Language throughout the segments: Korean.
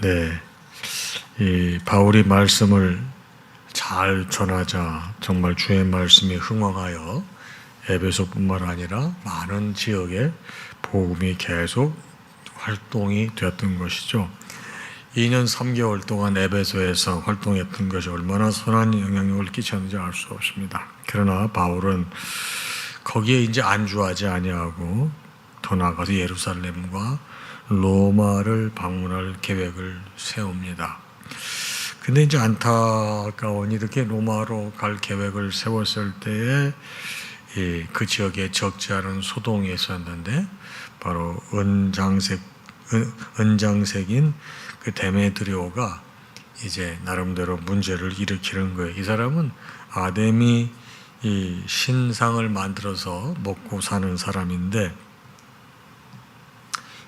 네, 이 바울이 말씀을 잘 전하자 정말 주의 말씀이 흥왕하여 에베소뿐만 아니라 많은 지역에 복음이 계속 활동이 되었던 것이죠. 2년 3개월 동안 에베소에서 활동했던 것이 얼마나 선한 영향력을 끼쳤는지 알 수 없습니다. 그러나 바울은 거기에 이제 안주하지 아니하고 더 나아가서 예루살렘과 로마를 방문할 계획을 세웁니다. 근데 이제 안타까운 이렇게 로마로 갈 계획을 세웠을 때에 그 지역에 적지 않은 소동이 있었는데 바로 은장색인 그 데메드리오가 이제 나름대로 문제를 일으키는 거예요. 이 사람은 아데미 이 신상을 만들어서 먹고 사는 사람인데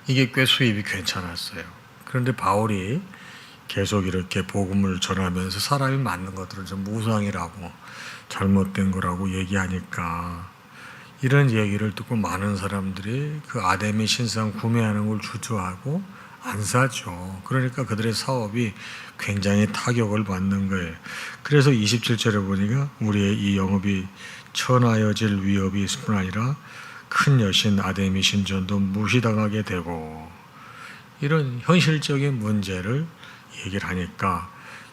이게 꽤 수입이 괜찮았어요. 그런데 바울이 계속 이렇게 복음을 전하면서 사람이 맞는 것들을 좀 무상이라고 잘못된 거라고 얘기하니까 이런 얘기를 듣고 많은 사람들이 그 아데미 신상 구매하는 걸 주저하고 안 사죠. 그러니까 그들의 사업이 굉장히 타격을 받는 거예요. 그래서 27절에 보니까 우리의 이 영업이 천하여질 위협이 있을 뿐 아니라 큰 여신 아데미 신전도 무시당하게 되고 이런 현실적인 문제를 얘기를 하니까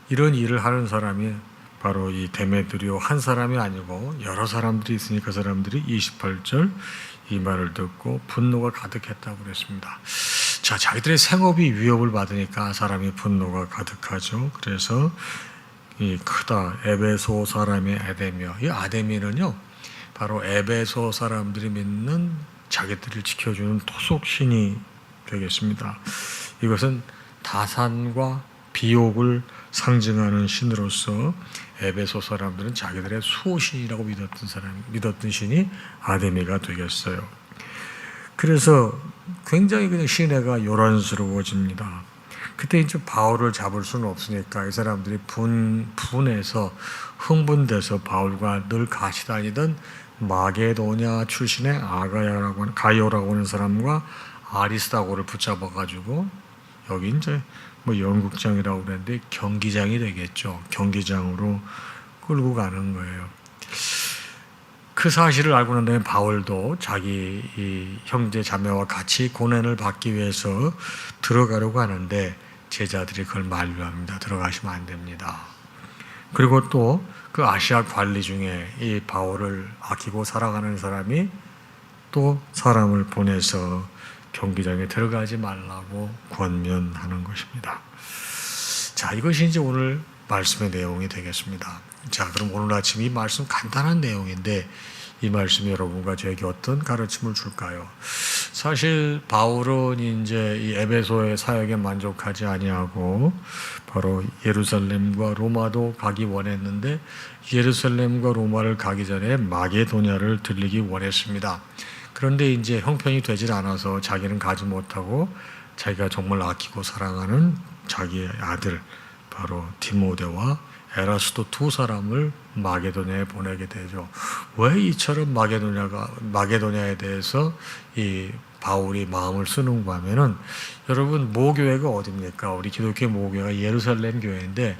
이런 일을 하는 사람이 바로 이 데메드리오 한 사람이 아니고 여러 사람들이 있으니까 그 사람들이 28절 이 말을 듣고 분노가 가득했다고 그랬습니다. 자, 자기들의 생업이 위협을 받으니까 사람이 분노가 가득하죠. 그래서 이 크다 에베소 사람의 아데미요. 이 아데미는요, 바로 에베소 사람들이 믿는 자기들을 지켜주는 토속신이 되겠습니다. 이것은 다산과 비옥을 상징하는 신으로서 에베소 사람들은 자기들의 수호신이라고 믿었던 신이 아데미가 되겠어요. 그래서 굉장히 그냥 시내가 요란스러워집니다. 그때 이제 바울을 잡을 수는 없으니까 이 사람들이 분해서 흥분돼서 바울과 늘 같이 다니던 마게도냐 출신의 가이오라고 하는 사람과 아리스다고를 붙잡아가지고 여기 이제 뭐 연극장이라고 그랬는데 경기장이 되겠죠. 경기장으로 끌고 가는 거예요. 그 사실을 알고 난 다음에 바울도 자기 이 형제 자매와 같이 고난을 받기 위해서 들어가려고 하는데 제자들이 그걸 만류합니다. 들어가시면 안 됩니다. 그리고 또 그 아시아 관리 중에 이 바울을 아끼고 살아가는 사람이 또 사람을 보내서 경기장에 들어가지 말라고 권면하는 것입니다. 자, 이것이 이제 오늘 말씀의 내용이 되겠습니다. 자, 그럼 오늘 아침 이 말씀 간단한 내용인데 이 말씀이 여러분과 저에게 어떤 가르침을 줄까요? 사실 바울은 이제 이 에베소의 사역에 만족하지 아니하고 바로 예루살렘과 로마도 가기 원했는데 예루살렘과 로마를 가기 전에 마게도냐를 들리기 원했습니다. 그런데 이제 형편이 되질 않아서 자기는 가지 못하고 자기가 정말 아끼고 사랑하는 자기의 아들 바로 디모데와 에라스도 두 사람을 마게도냐에 보내게 되죠. 왜 이처럼 마게도냐에 대해서 이 바울이 마음을 쓰는가 하면은 여러분 모교회가 어디입니까? 우리 기독교 모교회가 예루살렘 교회인데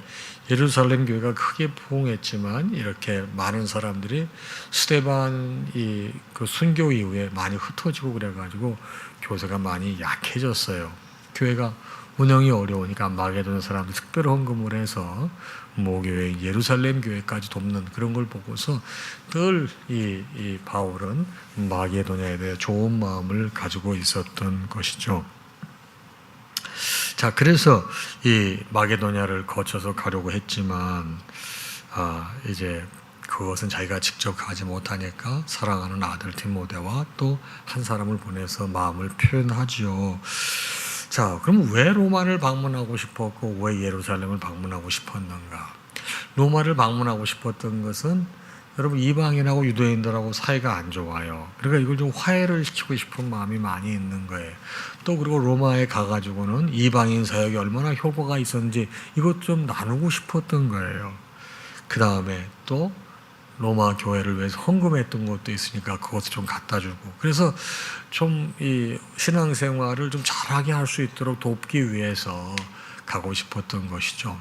예루살렘 교회가 크게 부흥했지만 이렇게 많은 사람들이 스데반 그 순교 이후에 많이 흩어지고 그래가지고 교세가 많이 약해졌어요. 교회가 운영이 어려우니까 마게도냐 사람들 특별 헌금을 해서 모교회 예루살렘 교회까지 돕는 그런 걸 보고서 늘 이 바울은 마게도냐에 대해 좋은 마음을 가지고 있었던 것이죠. 자, 그래서 이 마게도냐를 거쳐서 가려고 했지만 이제 그것은 자기가 직접 가지 못하니까 사랑하는 아들 디모데와 또 한 사람을 보내서 마음을 표현하지요. 자, 그럼 왜 로마를 방문하고 싶었고 왜 예루살렘을 방문하고 싶었는가? 로마를 방문하고 싶었던 것은 여러분 이방인하고 유대인들하고 사이가 안 좋아요. 그러니까 이걸 좀 화해를 시키고 싶은 마음이 많이 있는 거예요. 또 그리고 로마에 가가지고는 이방인 사역이 얼마나 효과가 있었는지 이것 좀 나누고 싶었던 거예요. 그 다음에 또 로마 교회를 위해서 헌금했던 것도 있으니까 그것을 좀 갖다 주고 그래서 좀 이 신앙생활을 좀 잘하게 할 수 있도록 돕기 위해서 가고 싶었던 것이죠.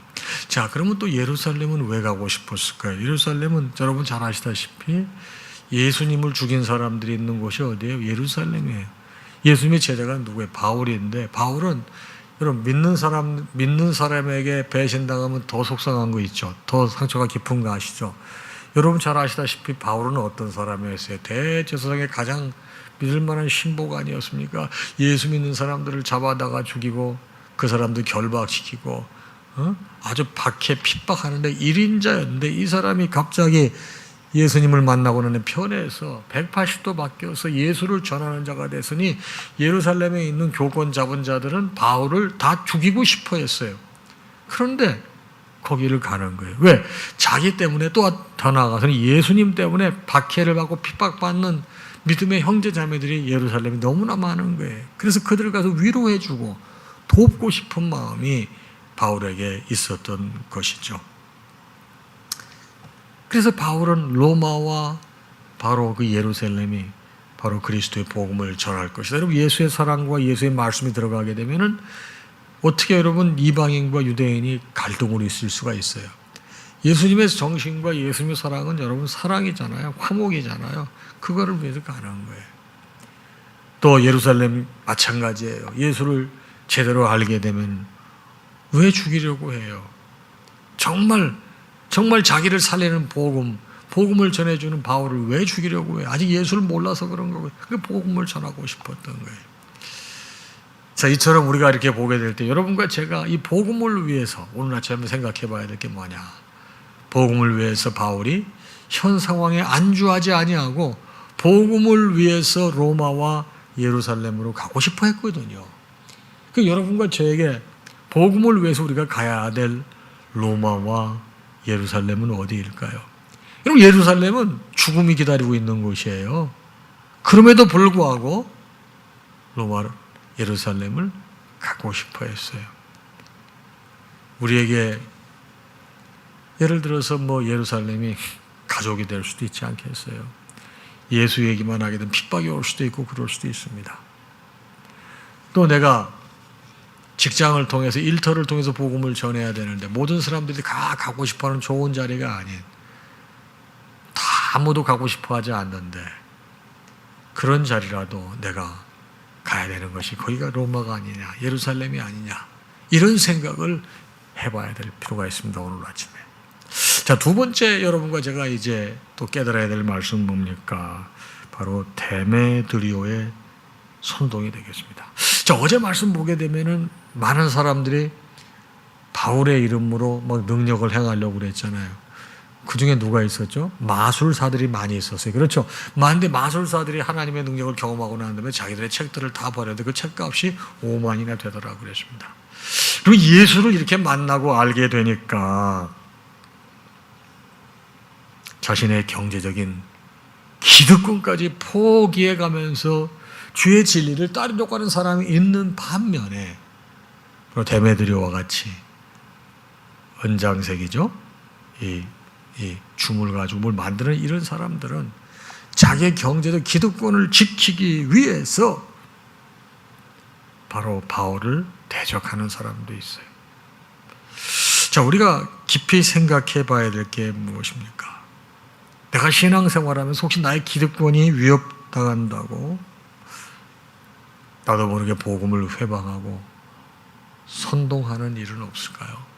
자, 그러면 또 예루살렘은 왜 가고 싶었을까요? 예루살렘은 여러분 잘 아시다시피 예수님을 죽인 사람들이 있는 곳이 어디예요? 예루살렘이에요. 예수님의 제자가 누구예요? 바울인데, 바울은 여러분 믿는 사람에게 배신당하면 더 속상한 거 있죠. 더 상처가 깊은 거 아시죠? 여러분 잘 아시다시피 바울은 어떤 사람이었어요? 대제사장의 가장 믿을 만한 신보가 아니었습니까? 예수 믿는 사람들을 잡아다가 죽이고 그 사람들 결박시키고 아주 박해 핍박하는데 1인자였는데 이 사람이 갑자기 예수님을 만나고 나는 편해서 180도 바뀌어서 예수를 전하는 자가 됐으니 예루살렘에 있는 교권 잡은 자들은 바울을 다 죽이고 싶어 했어요. 그런데 거기를 가는 거예요. 왜? 자기 때문에 또 더 나아가서는 예수님 때문에 박해를 받고 핍박받는 믿음의 형제 자매들이 예루살렘이 너무나 많은 거예요. 그래서 그들을 가서 위로해주고 돕고 싶은 마음이 바울에게 있었던 것이죠. 그래서 바울은 로마와 바로 그 예루살렘이 바로 그리스도의 복음을 전할 것이다. 여러분 예수의 사랑과 예수의 말씀이 들어가게 되면은 어떻게 여러분 이방인과 유대인이 갈등으로 있을 수가 있어요. 예수님의 정신과 예수님의 사랑은 여러분 사랑이잖아요. 화목이잖아요. 그거를 위해서 가는 거예요. 또 예루살렘 마찬가지예요. 예수를 제대로 알게 되면 왜 죽이려고 해요? 정말 자기를 살리는 복음을 전해주는 바울을 왜 죽이려고 해요? 아직 예수를 몰라서 그런 거고요. 그 복음을 전하고 싶었던 거예요. 자, 이처럼 우리가 이렇게 보게 될 때 여러분과 제가 이 복음을 위해서 오늘 아침에 생각해 봐야 될 게 뭐냐? 복음을 위해서 바울이 현 상황에 안주하지 아니하고 복음을 위해서 로마와 예루살렘으로 가고 싶어 했거든요. 그 여러분과 저에게 복음을 위해서 우리가 가야 될 로마와 예루살렘은 어디일까요? 여러분 예루살렘은 죽음이 기다리고 있는 곳이에요. 그럼에도 불구하고 로마 예루살렘을 가고 싶어 했어요. 우리에게 예를 들어서 예루살렘이 가족이 될 수도 있지 않겠어요? 예수 얘기만 하게 되면 핍박이 올 수도 있고 그럴 수도 있습니다. 또 내가 직장을 통해서 일터를 통해서 복음을 전해야 되는데 모든 사람들이 다 가고 싶어하는 좋은 자리가 아닌 다 아무도 가고 싶어하지 않는데 그런 자리라도 내가 가야 되는 것이 거기가 로마가 아니냐 예루살렘이 아니냐 이런 생각을 해봐야 될 필요가 있습니다. 오늘 아침에. 자, 두 번째 여러분과 제가 이제 또 깨달아야 될 말씀은 뭡니까? 바로 데메드리오의 선동이 되겠습니다. 자, 어제 말씀 보게 되면은 많은 사람들이 바울의 이름으로 막 능력을 행하려고 그랬잖아요. 그 중에 누가 있었죠? 마술사들이 많이 있었어요. 그렇죠? 근데 마술사들이 하나님의 능력을 경험하고 난 다음에 자기들의 책들을 다 버렸는데 그 책값이 5만이나 되더라고 그랬습니다. 그리고 예수를 이렇게 만나고 알게 되니까 자신의 경제적인 기득권까지 포기해 가면서 주의 진리를 따르려고 하는 사람이 있는 반면에 데메드리오와 같이 은장색이죠. 이 줌을 가지고 뭘 만드는 이런 사람들은 자기의 경제적 기득권을 지키기 위해서 바로 바울을 대적하는 사람도 있어요. 자, 우리가 깊이 생각해 봐야 될 게 무엇입니까? 내가 신앙생활하면서 혹시 나의 기득권이 위협당한다고 나도 모르게 복음을 회방하고 선동하는 일은 없을까요?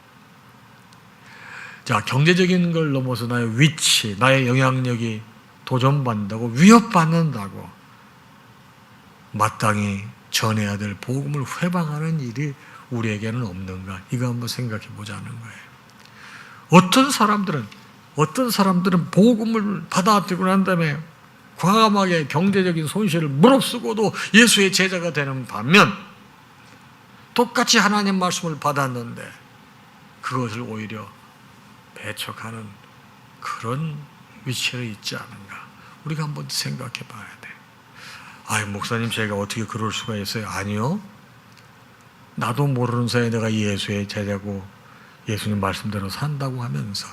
자, 경제적인 걸 넘어서 나의 위치, 나의 영향력이 도전받는다고 위협받는다고 마땅히 전해야 될 복음을 회방하는 일이 우리에게는 없는가? 이거 한번 생각해 보자는 거예요. 어떤 사람들은 복음을 받아들이고 난 다음에 과감하게 경제적인 손실을 무릅쓰고도 예수의 제자가 되는 반면 똑같이 하나님 말씀을 받았는데 그것을 오히려 배척하는 그런 위치에 있지 않은가? 우리가 한번 생각해 봐야 돼. 목사님 제가 어떻게 그럴 수가 있어요? 아니요. 나도 모르는 사이에 내가 예수의 제자고 예수님 말씀대로 산다고 하면서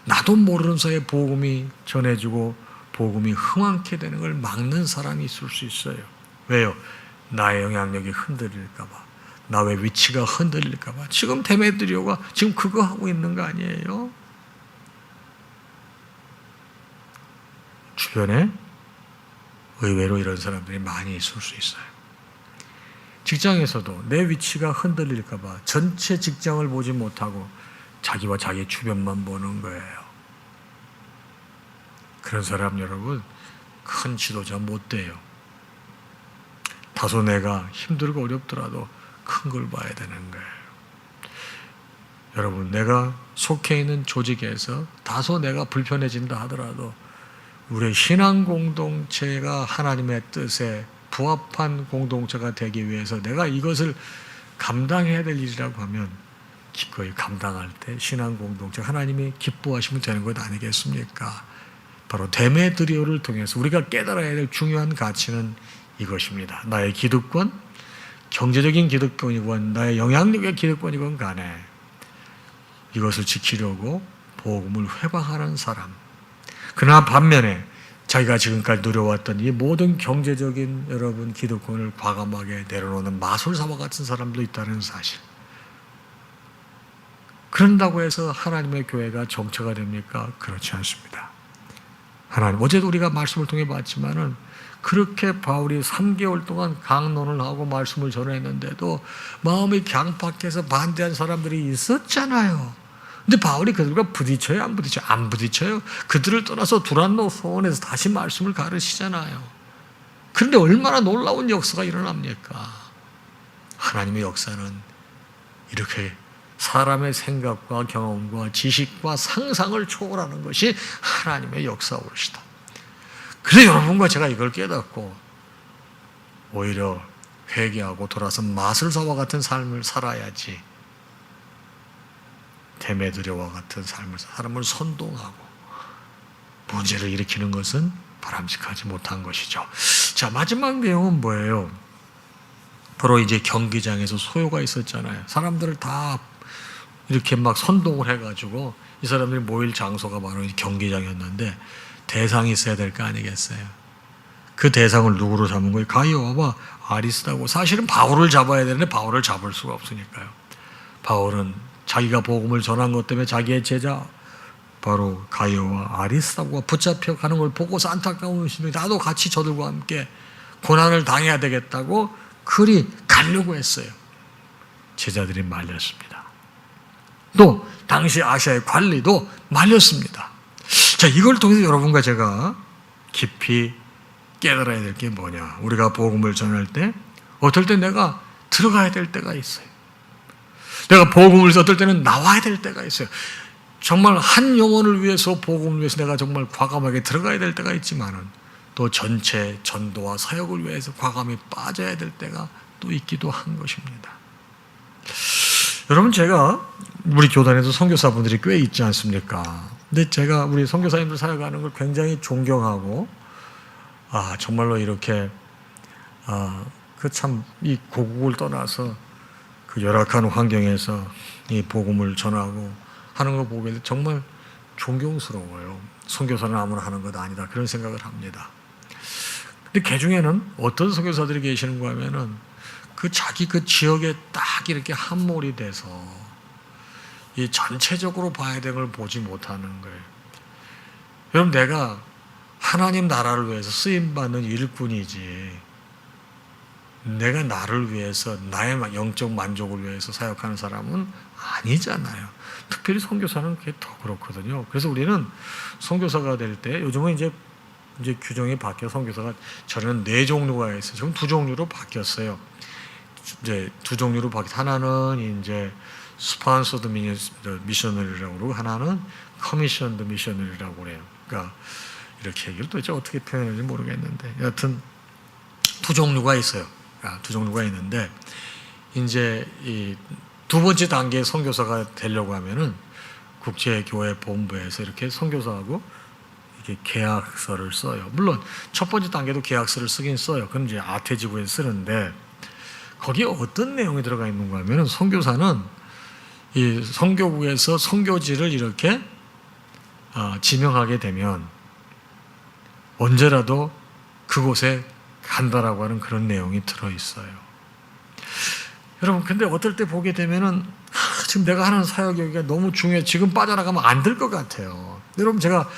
나도 모르는 사이에 복음이 전해지고 복음이 흥황케 되는 걸 막는 사람이 있을 수 있어요. 왜요? 나의 영향력이 흔들릴까 봐. 나의 위치가 흔들릴까 봐. 지금 데메드리오가 지금 그거 하고 있는 거 아니에요? 주변에 의외로 이런 사람들이 많이 있을 수 있어요. 직장에서도 내 위치가 흔들릴까 봐 전체 직장을 보지 못하고 자기와 자기 주변만 보는 거예요. 그런 사람 여러분, 큰 지도자 못 돼요. 다소 내가 힘들고 어렵더라도 큰 걸 봐야 되는 거예요. 여러분, 내가 속해 있는 조직에서 다소 내가 불편해진다 하더라도 우리의 신앙 공동체가 하나님의 뜻에 부합한 공동체가 되기 위해서 내가 이것을 감당해야 될 일이라고 하면 기꺼이 감당할 때 신앙 공동체 하나님이 기뻐하시면 되는 것 아니겠습니까? 바로 데메드리오를 통해서 우리가 깨달아야 될 중요한 가치는 이것입니다. 나의 기득권, 경제적인 기득권이건 나의 영향력의 기득권이건 간에 이것을 지키려고 복음을 회방하는 사람. 그러나 반면에 자기가 지금까지 누려왔던 이 모든 경제적인 여러분 기득권을 과감하게 내려놓는 마술사와 같은 사람도 있다는 사실. 그런다고 해서 하나님의 교회가 정체가 됩니까? 그렇지 않습니다. 하나님, 어제도 우리가 말씀을 통해 봤지만은 그렇게 바울이 3개월 동안 강론을 하고 말씀을 전했는데도 마음이 강팍해서 반대한 사람들이 있었잖아요. 근데 바울이 그들과 부딪혀요? 안 부딪혀요? 안 부딪혀요. 그들을 떠나서 두란노 소원에서 다시 말씀을 가르치잖아요. 그런데 얼마나 놀라운 역사가 일어납니까? 하나님의 역사는 이렇게 사람의 생각과 경험과 지식과 상상을 초월하는 것이 하나님의 역사올시다. 그래서 여러분과 제가 이걸 깨닫고 오히려 회개하고 돌아서 마술사와 같은 삶을 살아야지 데메드리오와 같은 삶을 사람을 선동하고 문제를 일으키는 것은 바람직하지 못한 것이죠. 자, 마지막 내용은 뭐예요? 바로 이제 경기장에서 소요가 있었잖아요. 사람들을 다 이렇게 막 선동을 해가지고 이 사람들이 모일 장소가 바로 경기장이었는데 대상이 있어야 될 거 아니겠어요? 그 대상을 누구로 잡은 거예요? 가이오와 아리스다고. 사실은 바울을 잡아야 되는데 바울을 잡을 수가 없으니까요. 바울은 자기가 복음을 전한 것 때문에 자기의 제자 바로 가이오와 아리스다고가 붙잡혀 가는 걸 보고서 안타까운 심정이 나도 같이 저들과 함께 고난을 당해야 되겠다고 그리 가려고 했어요. 제자들이 말렸습니다. 또 당시 아시아의 관리도 말렸습니다. 자, 이걸 통해서 여러분과 제가 깊이 깨달아야 될 게 뭐냐. 우리가 복음을 전할 때 어떨 때 내가 들어가야 될 때가 있어요. 내가 복음을 어떨 때는 나와야 될 때가 있어요. 정말 한 영혼을 위해서 복음을 위해서 내가 정말 과감하게 들어가야 될 때가 있지만은 또 전체 전도와 사역을 위해서 과감히 빠져야 될 때가 또 있기도 한 것입니다. 여러분, 제가 우리 교단에도 선교사분들이 꽤 있지 않습니까? 근데 제가 우리 선교사님들 사역하는 걸 굉장히 존경하고 정말로 이렇게 그 참 이 고국을 떠나서 그 열악한 환경에서 이 복음을 전하고 하는 거 보게 정말 존경스러워요. 선교사는 아무나 하는 것 아니다 그런 생각을 합니다. 근데 그 중에는 어떤 선교사들이 계시는가 하면은 그 자기 그 지역에 딱 이렇게 함몰이 돼서 이 전체적으로 봐야 되는 걸 보지 못하는 거예요. 여러분, 내가 하나님 나라를 위해서 쓰임받는 일꾼이지 내가 나를 위해서 나의 영적 만족을 위해서 사역하는 사람은 아니잖아요. 특별히 선교사는 그게 더 그렇거든요. 그래서 우리는 선교사가 될 때 요즘은 이제 규정이 바뀌어 선교사가 전에는 4종류가 있어요. 지금 2종류로 바뀌었어요. 이제 2종류로 하나는 이제 스폰서드 미셔너리라고 그러고 하나는 커미션드 미셔너리라고 그래요. 그러니까 이렇게 얘기를 또 어떻게 표현하는지 모르겠는데 여하튼 2종류가 있어요. 2종류가 있는데 이제 이 2번째 단계의 선교사가 되려고 하면은 국제교회 본부에서 이렇게 선교사하고 이렇게 계약서를 써요. 물론 첫 번째 단계도 계약서를 쓰긴 써요. 그건 이제 아태지구에 쓰는데 거기에 어떤 내용이 들어가 있는가 하면은 선교사는 이 선교국에서 선교지를 이렇게 지명하게 되면 언제라도 그곳에 간다라고 하는 그런 내용이 들어있어요. 여러분, 근데 어떨 때 보게 되면은 지금 내가 하는 사역 여기가 너무 중요해. 지금 빠져나가면 안 될 것 같아요. 여러분, 제가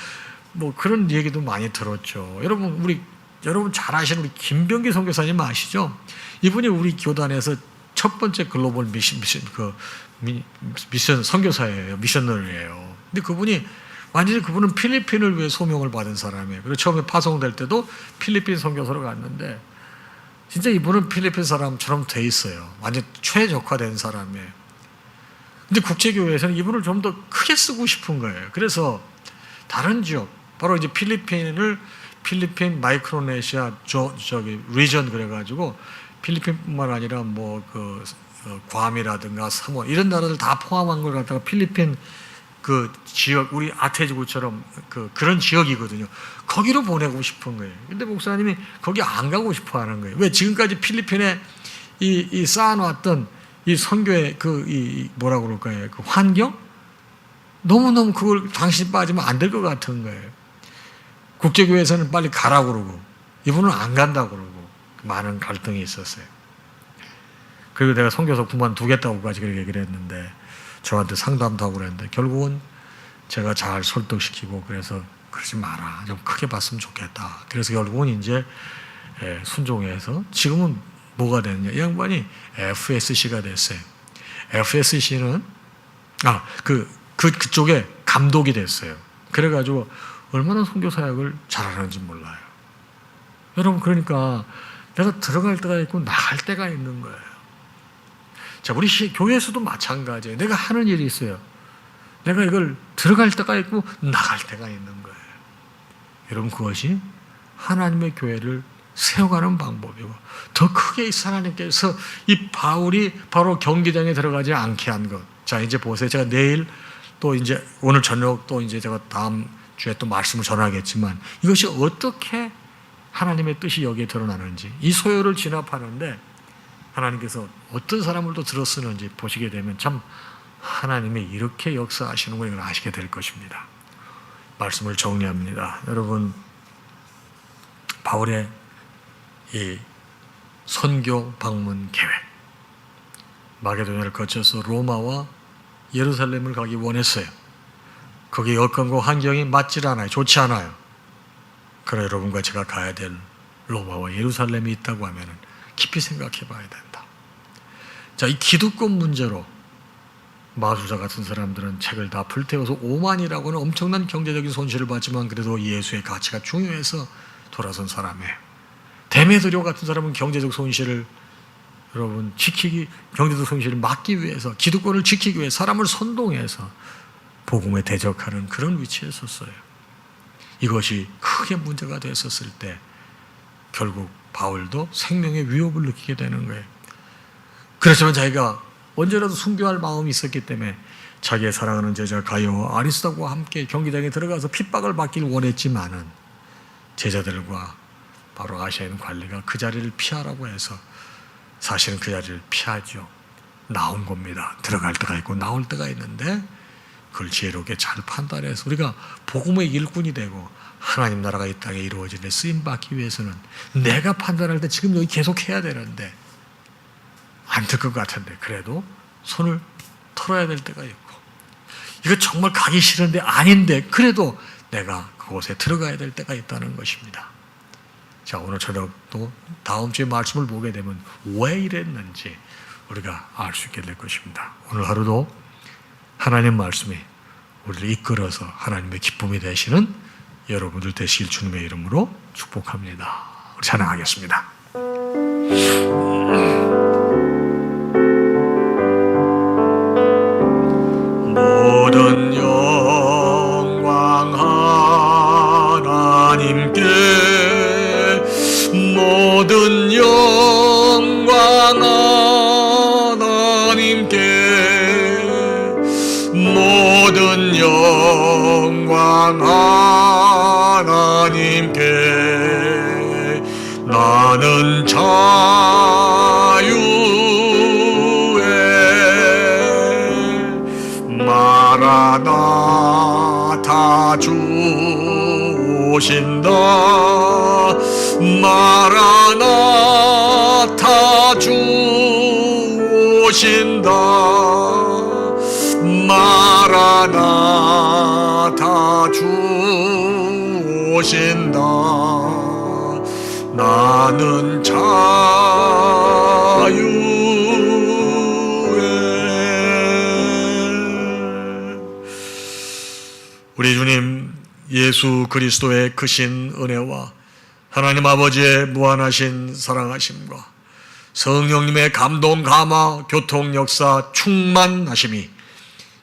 뭐 그런 얘기도 많이 들었죠. 여러분 잘 아시는 우리 김병기 선교사님 아시죠? 이분이 우리 교단에서 첫 번째 글로벌 미션 선교사예요. 미셔너리예요. 근데 그분은 필리핀을 위해 소명을 받은 사람이에요. 그리고 처음에 파송될 때도 필리핀 선교사로 갔는데 진짜 이분은 필리핀 사람처럼 돼 있어요. 완전 최적화된 사람이에요. 근데 국제교회에서는 이분을 좀 더 크게 쓰고 싶은 거예요. 그래서 다른 지역, 바로 이제 필리핀 마이크로네시아 리전 그래가지고 필리핀뿐만 아니라 괌이라든가 사모아 이런 나라들 다 포함한 걸 갖다가 필리핀 그 지역, 우리 아태지구처럼 그런 지역이거든요. 거기로 보내고 싶은 거예요. 근데 목사님이 거기 안 가고 싶어 하는 거예요. 왜? 지금까지 필리핀에 이 쌓아놨던 이 선교의 뭐라고 그럴까요? 그 환경? 너무너무 그걸 당신이 빠지면 안 될 것 같은 거예요. 국제교회에서는 빨리 가라고 그러고, 이분은 안 간다고 그러고, 많은 갈등이 있었어요. 그리고 내가 선교사 그만두겠다고까지 그렇게 얘기를 했는데, 저한테 상담도 하고 그랬는데, 결국은 제가 잘 설득시키고, 그래서 그러지 마라. 좀 크게 봤으면 좋겠다. 그래서 결국은 이제 순종해서, 지금은 뭐가 됐냐. 이 양반이 FSC가 됐어요. FSC는, 그쪽에 감독이 됐어요. 그래가지고, 얼마나 선교사역을 잘하는지 몰라요. 여러분, 그러니까 내가 들어갈 때가 있고 나갈 때가 있는 거예요. 자, 우리 교회에서도 마찬가지예요. 내가 하는 일이 있어요. 내가 이걸 들어갈 때가 있고 나갈 때가 있는 거예요. 여러분, 그것이 하나님의 교회를 세워가는 방법이고, 더 크게 이 하나님께서 이 바울이 바로 경기장에 들어가지 않게 한 것. 자, 이제 보세요. 제가 내일 또 이제 오늘 저녁 또 이제 제가 다음 주에 또 말씀을 전하겠지만, 이것이 어떻게 하나님의 뜻이 여기에 드러나는지, 이 소요를 진압하는데 하나님께서 어떤 사람을 또 들어 쓰는지 보시게 되면 참 하나님이 이렇게 역사하시는 걸 이걸 아시게 될 것입니다. 말씀을 정리합니다. 여러분, 바울의 이 선교 방문 계획, 마게도냐를 거쳐서 로마와 예루살렘을 가기 원했어요. 거기 여건과 환경이 맞질 않아요. 좋지 않아요. 그러나 여러분과 제가 가야 될 로마와 예루살렘이 있다고 하면 깊이 생각해 봐야 된다. 자, 이 기득권 문제로 마술사 같은 사람들은 책을 다 불태워서 오만이라고는 엄청난 경제적인 손실을 받지만 그래도 예수의 가치가 중요해서 돌아선 사람이에요. 데메드료 같은 사람은 경제적 손실을 경제적 손실을 막기 위해서, 기득권을 지키기 위해 사람을 선동해서 복음에 대적하는 그런 위치에 섰어요. 이것이 크게 문제가 됐었을 때 결국 바울도 생명의 위협을 느끼게 되는 거예요. 그렇지만 자기가 언제라도 순교할 마음이 있었기 때문에 자기의 사랑하는 제자 가이오와 아리스도와 함께 경기장에 들어가서 핍박을 받길 원했지만은 제자들과 바로 아시아 있는 관리가 그 자리를 피하라고 해서 사실은 그 자리를 피하죠. 나온 겁니다. 들어갈 때가 있고 나올 때가 있는데 그걸 지혜롭게 잘 판단해서 우리가 복음의 일꾼이 되고 하나님 나라가 이 땅에 이루어지는 데 쓰임받기 위해서는 내가 판단할 때 지금 여기 계속 해야 되는데 안 될 것 같은데 그래도 손을 털어야 될 때가 있고, 이거 정말 가기 싫은데 아닌데 그래도 내가 그곳에 들어가야 될 때가 있다는 것입니다. 자, 오늘 저녁도 다음 주에 말씀을 보게 되면 왜 이랬는지 우리가 알 수 있게 될 것입니다. 오늘 하루도 하나님 말씀이 우리를 이끌어서 하나님의 기쁨이 되시는 여러분들 되시길 주님의 이름으로 축복합니다. 우리 찬양하겠습니다. 모든 영광 하나님께, 모든 영광 하나님께, 모든 영광 하나님께. 나는 자유에 마라나타 주 오신다, 마라나타 주 오신다. 마라나타 주 오신다. 나는 자유해. 우리 주님 예수 그리스도의 크신 은혜와 하나님 아버지의 무한하신 사랑하심과 성령님의 감동, 감화, 교통, 역사, 충만하심이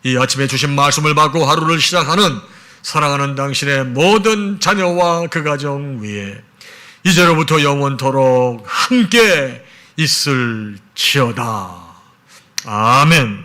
이 아침에 주신 말씀을 받고 하루를 시작하는 사랑하는 당신의 모든 자녀와 그 가정 위에 이제로부터 영원토록 함께 있을지어다. 아멘.